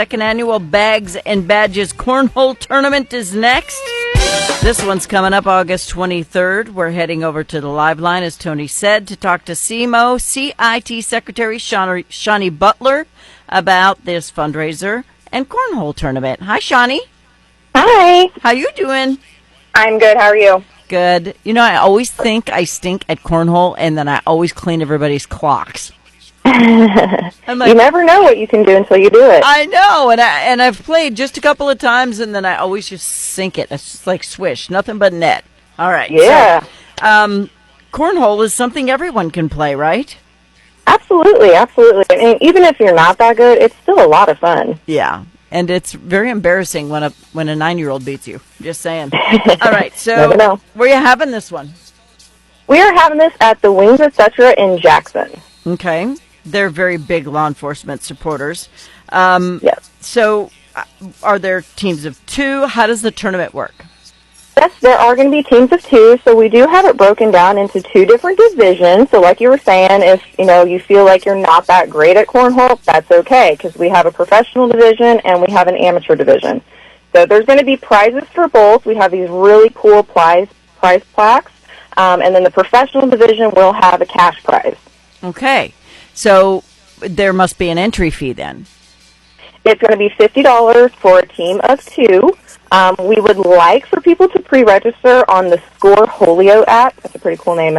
Second annual Bags and Badges Cornhole Tournament is next. This one's coming up August 23rd. We're heading over to the live line, as Tony said, to talk to CIT Secretary Shawnee Butler about this fundraiser and cornhole tournament. Hi, Shawnee. Hi. How you doing? I'm good. How are you? Good. You know, I always think I stink at cornhole, and then I always clean everybody's clocks. I'm like, you never know what you can do until you do it. I know, and I've played just a couple of times, and then I always just sink it. It's just like swish, nothing but net. All right. Yeah. So, cornhole is something everyone can play, right? Absolutely, absolutely. I mean, even if you're not that good, it's still a lot of fun. Yeah, and it's very embarrassing when a 9-year-old beats you. Just saying. All right. So, never know. Where are you having this one? We are having this at the Wings Etc. in Jackson. Okay. They're very big law enforcement supporters. Yes. So, are there teams of 2? How does the tournament work? Yes, there are going to be teams of 2, so we do have it broken down into 2 different divisions. So like you were saying, if you feel like you're not that great at cornhole, that's okay, because we have a professional division and we have an amateur division. So there's going to be prizes for both. We have these really cool prize plaques, and then the professional division will have a cash prize. Okay. So there must be an entry fee then. It's going to be $50 for a team of 2. We would like for people to pre-register on the Scoreholio app. That's a pretty cool name.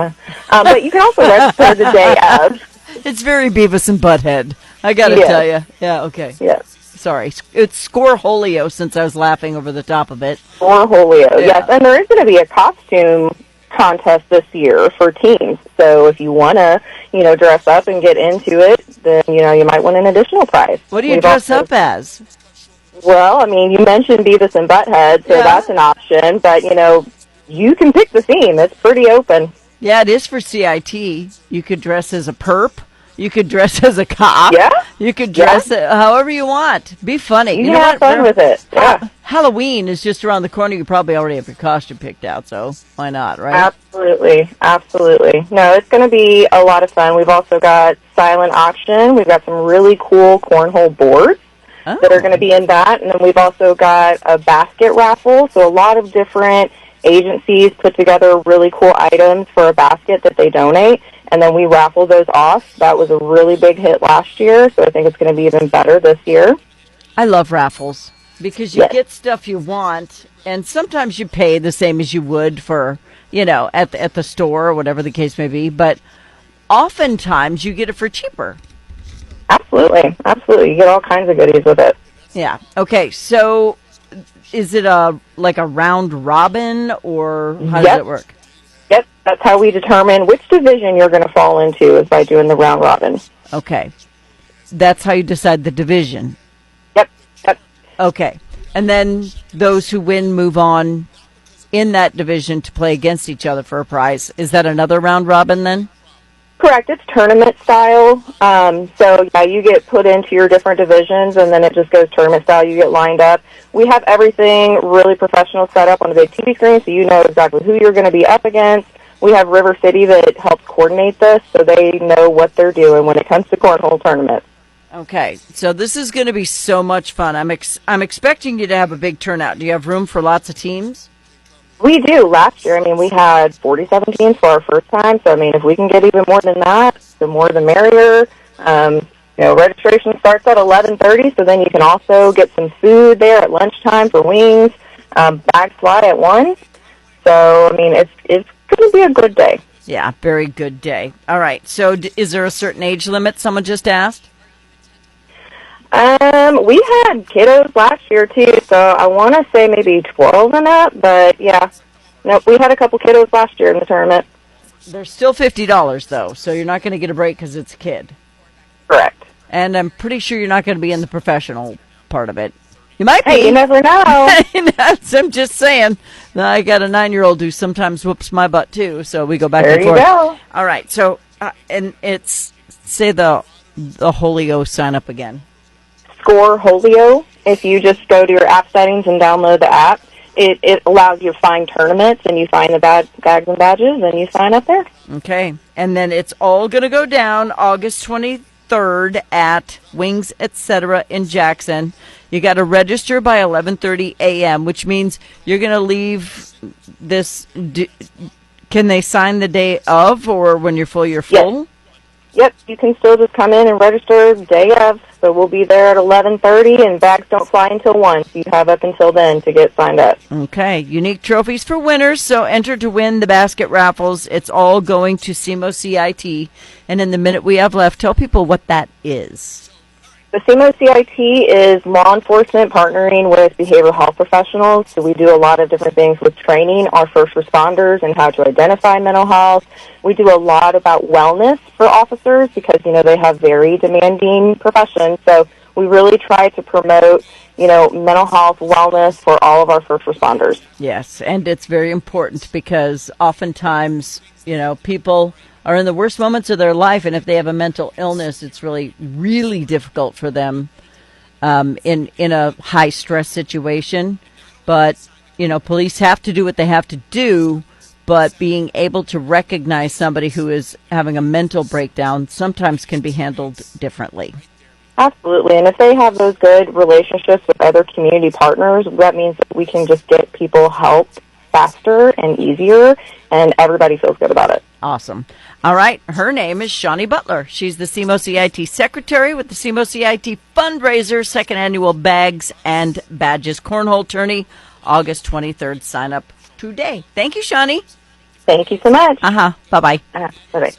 But you can also register the day of. It's very Beavis and Butthead. I got to tell you. Yeah, okay. Yes. Sorry. It's Scoreholio since I was laughing over the top of it. Scoreholio, yes. And there is going to be a costume contest this year for teams. So if you want to, dress up and get into it, then, you might win an additional prize. What do you dress up as? Well, I mean, you mentioned Beavis and Butthead, so that's an option. But, you can pick the theme. It's pretty open. Yeah, it is for CIT. You could dress as a perp. You could dress as a cop. Yeah. You could dress it however you want. Be funny. You can have fun with it. Yeah. Halloween is just around the corner. You probably already have your costume picked out, so why not, right? Absolutely. Absolutely. No, it's going to be a lot of fun. We've also got silent auction. We've got some really cool cornhole boards that are going to be in that. And then we've also got a basket raffle. So a lot of different agencies put together really cool items for a basket that they donate. And then we raffle those off. That was a really big hit last year, so I think it's going to be even better this year. I love raffles because you get stuff you want, and sometimes you pay the same as you would for, at the store or whatever the case may be, but oftentimes you get it for cheaper. Absolutely. Absolutely. You get all kinds of goodies with it. Yeah. Okay, so is it like a round robin, or how does it work? Yep, that's how we determine which division you're going to fall into is by doing the round robin. Okay. That's how you decide the division. Yep. Okay. And then those who win move on in that division to play against each other for a prize. Is that another round robin then? Correct. It's tournament style. So, you get put into your different divisions, and then it just goes tournament style. You get lined up. We have everything really professional set up on a big TV screen, so you know exactly who you're going to be up against. We have River City that helps coordinate this, so they know what they're doing when it comes to cornhole tournaments. Okay. So this is going to be so much fun. I'm expecting you to have a big turnout. Do you have room for lots of teams? We do. Last year, we had 47 teams for our first time. So, if we can get even more than that, the more the merrier. Registration starts at 11:30, so then you can also get some food there at lunchtime for wings. Bags fly at 1. So, it's going to be a good day. Yeah, very good day. All right. So, is there a certain age limit? Someone just asked. We had kiddos last year, too, so I want to say maybe 12 and up, but yeah. Nope, we had a couple kiddos last year in the tournament. They're still $50, though, so you're not going to get a break because it's a kid. Correct. And I'm pretty sure you're not going to be in the professional part of it. You might be. Hey, you never know. I'm just saying. I got a 9-year-old who sometimes whoops my butt, too, so we go back and forth. There you go. All right, so, and it's, say the Holio sign up again. Scoreholio. If you just go to your app settings and download the app, it allows you to find tournaments, and you find the bags and badges, and you sign up there. Okay. And then it's all going to go down August 23rd 23rd at Wings Etc. in Jackson. You got to register by 11:30 a.m., which means you're going to leave this. Can they sign the day of, or when you're full, you're full? Yes. Yep, you can still just come in and register day of. So we'll be there at 11:30, and bags don't fly until 1. So you have up until then to get signed up. Okay, unique trophies for winners. So enter to win the basket raffles. It's all going to SEMO CIT. And in the minute we have left, tell people what that is. The SEMO CIT is law enforcement partnering with behavioral health professionals. So we do a lot of different things with training our first responders and how to identify mental health. We do a lot about wellness for officers because, they have very demanding professions. So we really try to promote, mental health, wellness for all of our first responders. Yes, and it's very important because oftentimes, people are in the worst moments of their life, and if they have a mental illness, it's really, really difficult for them in a high-stress situation. But, police have to do what they have to do, but being able to recognize somebody who is having a mental breakdown sometimes can be handled differently. Absolutely, and if they have those good relationships with other community partners, that means that we can just get people help faster and easier, and everybody feels good about it. Awesome. All right. Her name is Shawnee Butler. She's the SEMO CIT secretary with the SEMO CIT fundraiser, second annual Bags and Badges Cornhole Tourney, August 23rd. Sign up today. Thank you, Shawnee. Thank you so much. Bye-bye. Bye-bye.